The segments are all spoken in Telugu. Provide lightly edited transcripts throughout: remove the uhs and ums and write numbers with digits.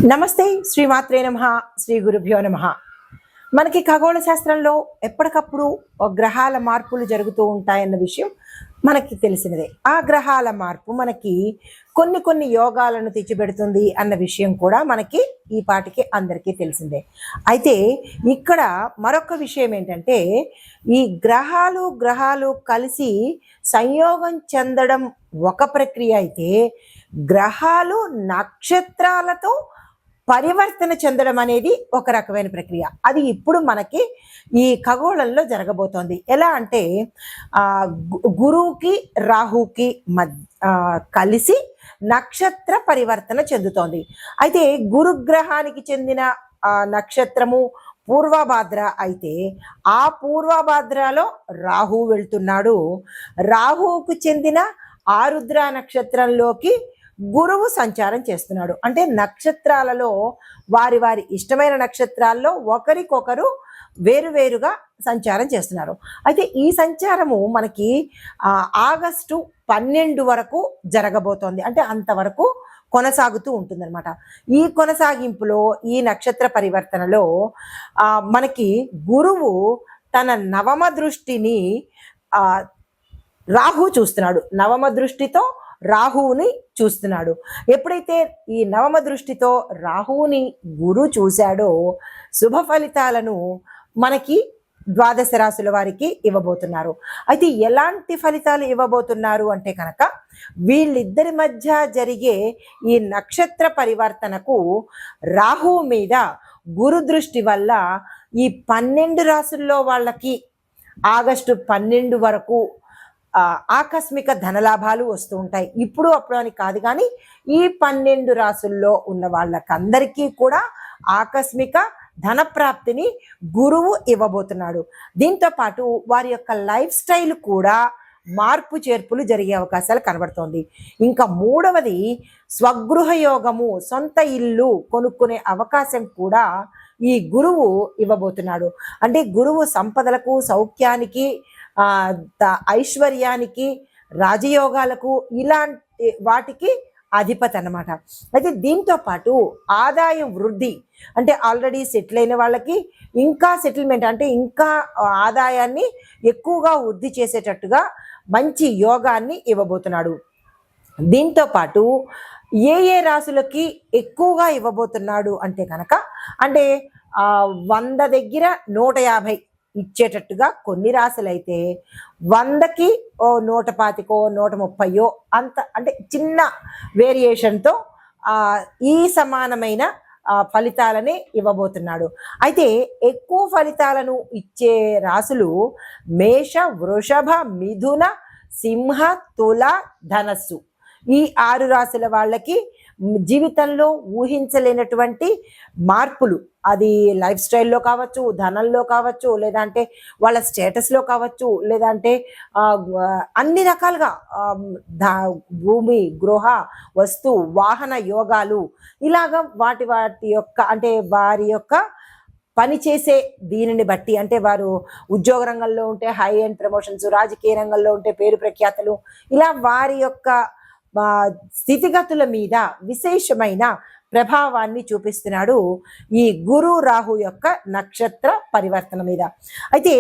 నమస్తే శ్రీమాత్రే నమః శ్రీ గురుభ్యో నమః. మనకి ఖగోళ శాస్త్రంలో ఎప్పటికప్పుడు గ్రహాల మార్పులు జరుగుతూ ఉంటాయన్న విషయం మనకి తెలిసినదే. ఆ గ్రహాల మార్పు మనకి కొన్ని యోగాలను తెచ్చిపెడుతుంది అన్న విషయం కూడా మనకి ఈ పాటికి అందరికీ తెలిసిందే. అయితే ఇక్కడ మరొక విషయం ఏంటంటే, ఈ గ్రహాలు కలిసి సంయోగం చెందడం ఒక ప్రక్రియ అయితే, గ్రహాలు నక్షత్రాలతో పరివర్తన చెందడం అనేది ఒక రకమైన ప్రక్రియ. అది ఇప్పుడు మనకి ఈ ఖగోళంలో జరగబోతోంది. ఎలా అంటే గురువుకి రాహుకి కలిసి నక్షత్ర పరివర్తన చెందుతోంది. అయితే గురుగ్రహానికి చెందిన నక్షత్రము పూర్వభాద్ర అయితే, ఆ పూర్వభాద్రలో రాహు వెళ్తున్నాడు. రాహువుకు చెందిన ఆరుద్ర నక్షత్రంలోకి గురువు సంచారం చేస్తున్నాడు. అంటే నక్షత్రాలలో వారి ఇష్టమైన నక్షత్రాల్లో ఒకరికొకరు వేరువేరుగా సంచారం చేస్తున్నారు. అయితే ఈ సంచారము మనకి ఆగస్టు 12 వరకు జరగబోతోంది. అంటే అంతవరకు కొనసాగుతూ ఉంటుందన్నమాట. ఈ కొనసాగింపులో ఈ నక్షత్ర పరివర్తనలో మనకి గురువు తన నవమ దృష్టిని రాహు చూస్తున్నాడు. నవమ దృష్టితో రాహువుని చూస్తున్నాడు. ఎప్పుడైతే ఈ నవమ దృష్టితో రాహువుని గురు చూశాడో, శుభ ఫలితాలను మనకి ద్వాదశ రాశుల వారికి ఇవ్వబోతున్నారు. అయితే ఎలాంటి ఫలితాలు ఇవ్వబోతున్నారు అంటే కనుక, వీళ్ళిద్దరి మధ్య జరిగే ఈ నక్షత్ర పరివర్తనకు రాహువు మీద గురు దృష్టి వల్ల ఈ 12 రాశుల్లో వాళ్ళకి ఆగస్టు 12 వరకు ఆకస్మిక ధనలాభాలు వస్తూ ఉంటాయి. ఇప్పుడు అప్పుడు అని కాదు, కానీ ఈ 12 రాశుల్లో ఉన్న వాళ్ళకందరికీ కూడా ఆకస్మిక ధన ప్రాప్తిని గురువు ఇవ్వబోతున్నాడు. దీంతో పాటు వారి యొక్క లైఫ్ స్టైల్ కూడా మార్పు చేర్పులు జరిగే అవకాశాలు కనబడుతోంది. ఇంకా మూడవది స్వగృహ యోగము, సొంత ఇల్లు కొనుక్కునే అవకాశం కూడా ఈ గురువు ఇవ్వబోతున్నాడు. అంటే గురువు సంపదలకు, సౌఖ్యానికి, ఐశ్వర్యానికి, రాజయోగాలకు, ఇలాంటి వాటికి అధిపతి అన్నమాట. అయితే దీంతో పాటు ఆదాయం వృద్ధి, అంటే ఆల్రెడీ సెటిల్ అయిన వాళ్ళకి ఇంకా సెటిల్మెంట్, అంటే ఇంకా ఆదాయాన్ని ఎక్కువగా వృద్ధి చేసేటట్టుగా మంచి యోగాన్ని ఇవ్వబోతున్నాడు. దీంతో పాటు ఏ రాశులకి ఎక్కువగా ఇవ్వబోతున్నాడు అంటే కనుక, అంటే 100 దగ్గర 150 ఇచ్చేటట్టుగా కొన్ని రాశులైతే, 100కి 125 130 అంత, అంటే చిన్న వేరియేషన్తో ఈ సమానమైన ఫలితాలని ఇవ్వబోతున్నాడు. అయితే ఎక్కువ ఫలితాలను ఇచ్చే రాశులు మేష, వృషభ, మిథున, సింహ, తుల, ధనస్సు. ఈ 6 రాశుల వాళ్ళకి జీవితంలో ఊహించలేనటువంటి మార్పులు, అది లైఫ్ స్టైల్లో కావచ్చు, ధనంలో కావచ్చు, లేదంటే వాళ్ళ స్టేటస్లో కావచ్చు, లేదంటే అన్ని రకాలుగా భూమి, గృహ, వస్తు, వాహన యోగాలు, ఇలాగా వాటి యొక్క, అంటే వారి యొక్క పనిచేసే దీనిని బట్టి, అంటే వారు ఉద్యోగ రంగంలో ఉంటే హై అండ్ ప్రమోషన్స్, రాజకీయ రంగంలో ఉంటే పేరు ప్రఖ్యాతలు, ఇలా వారి యొక్క స్థితిగతుల మీద విశేషమైన ప్రభావాన్ని చూపిస్తున్నాడు ఈ గురు రాహు యొక్క నక్షత్ర పరివర్తన మీద. అయితే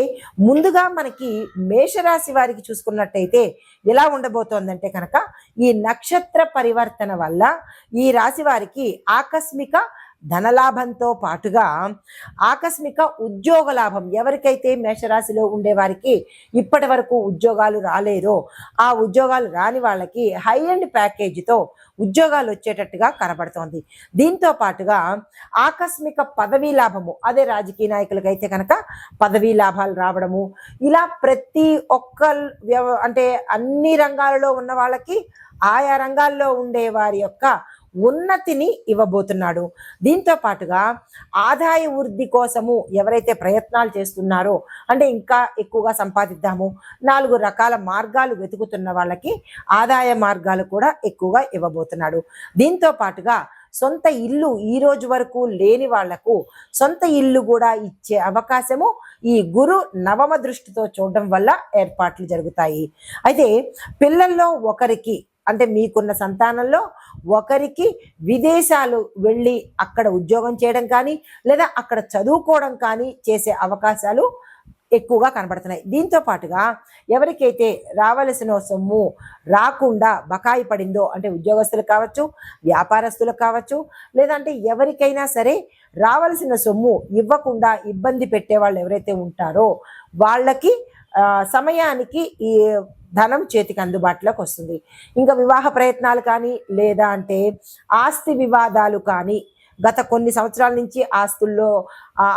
ముందుగా మనకి మేషరాశి వారికి చూసుకున్నట్టయితే ఎలా ఉండబోతోందంటే కనుక, ఈ నక్షత్ర పరివర్తన వల్ల ఈ రాశి వారికి ఆకస్మిక ధనలాభంతో పాటుగా ఆకస్మిక ఉద్యోగ లాభం, ఎవరికైతే మేషరాశిలో ఉండే వారికి ఇప్పటి వరకు ఉద్యోగాలు రాలేదో ఆ ఉద్యోగాలు రాని వాళ్ళకి హై అండ్ ప్యాకేజీతో ఉద్యోగాలు వచ్చేటట్టుగా కనబడుతోంది. దీంతో పాటుగా ఆకస్మిక పదవీ లాభము, అదే రాజకీయ నాయకులకైతే కనుక పదవీ లాభాలు రావడము, ఇలా ప్రతి ఒక్క అంటే అన్ని రంగాలలో ఉన్న వాళ్ళకి ఆయా రంగాల్లో ఉండే వారి యొక్క ఉన్నతిని ఇవ్వబోతున్నాడు. దీంతో పాటుగా ఆదాయ వృద్ధి కోసము ఎవరైతే ప్రయత్నాలు చేస్తున్నారో, అంటే ఇంకా ఎక్కువగా సంపాదిద్దాము, 4 రకాల మార్గాలు వెతుకుతున్న వాళ్ళకి ఆదాయ మార్గాలు కూడా ఎక్కువగా ఇవ్వబోతున్నాడు. దీంతో పాటుగా సొంత ఇల్లు ఈ రోజు వరకు లేని వాళ్లకు సొంత ఇల్లు కూడా ఇచ్చే అవకాశము ఈ గురు నవమ దృష్టితో చూడడం వల్ల ఏర్పాట్లు జరుగుతాయి. అయితే పిల్లల్లో ఒకరికి అంటే మీకున్న సంతానంలో ఒకరికి విదేశాలు వెళ్ళి అక్కడ ఉద్యోగం చేయడం కానీ లేదా అక్కడ చదువుకోవడం కానీ చేసే అవకాశాలు ఎక్కువగా కనబడుతున్నాయి. దీంతో పాటుగా ఎవరికైతే రావలసిన సొమ్ము రాకుండా బకాయి పడిందో, అంటే ఉద్యోగస్తులకు కావచ్చు, వ్యాపారస్తులకు కావచ్చు, లేదంటే ఎవరికైనా సరే రావలసిన సొమ్ము ఇవ్వకుండా ఇబ్బంది పెట్టే వాళ్ళు ఎవరైతే ఉంటారో వాళ్ళకి సమయానికి ఈ ధనం చేతికి అందుబాటులోకి వస్తుంది. ఇంకా వివాహ ప్రయత్నాలు కానీ లేదా అంటే ఆస్తి వివాదాలు కానీ, గత కొన్ని సంవత్సరాల నుంచి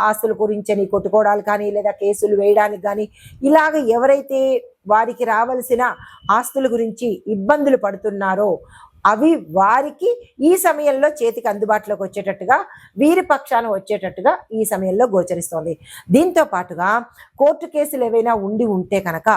ఆస్తుల గురించి కొట్టుకోవడాలు కానీ లేదా కేసులు వేయడానికి కానీ ఇలాగ ఎవరైతే వారికి రావాల్సిన ఆస్తుల గురించి ఇబ్బందులు పడుతున్నారో అవి వారికి ఈ సమయంలో చేతికి అందుబాటులోకి వచ్చేటట్టుగా, వీరి పక్షాన వచ్చేటట్టుగా ఈ సమయంలో గోచరిస్తోంది. దీంతో పాటుగా కోర్టు కేసులు ఏవైనా ఉంటే కనుక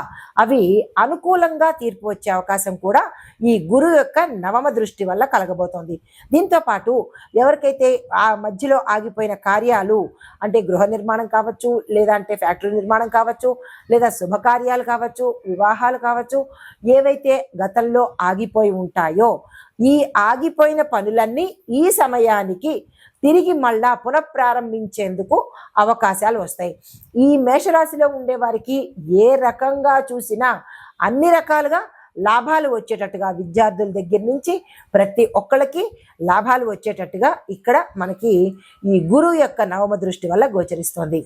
అవి అనుకూలంగా తీర్పు వచ్చే అవకాశం కూడా ఈ గురువు యొక్క నవమ దృష్టి వల్ల కలగబోతోంది. దీంతో పాటు ఎవరికైతే ఆ మధ్యలో ఆగిపోయిన కార్యాలు, అంటే గృహ నిర్మాణం కావచ్చు, లేదా అంటే ఫ్యాక్టరీ నిర్మాణం కావచ్చు, లేదా శుభకార్యాలు కావచ్చు, వివాహాలు కావచ్చు, ఏవైతే గతంలో ఆగిపోయి ఉంటాయో ఈ ఆగిపోయిన పనులన్నీ ఈ సమయానికి తిరిగి మళ్ళా పునఃప్రారంభించేందుకు అవకాశాలు వస్తాయి. ఈ మేషరాశిలో ఉండే వారికి ఏ రకంగా చూసినా అన్ని రకాలుగా లాభాలు వచ్చేటట్టుగా, విద్యార్థుల దగ్గర నుంచి ప్రతి ఒక్కళ్ళకి లాభాలు వచ్చేటట్టుగా ఇక్కడ మనకి ఈ గురువు యొక్క నవమ దృష్టి వల్ల గోచరిస్తోంది.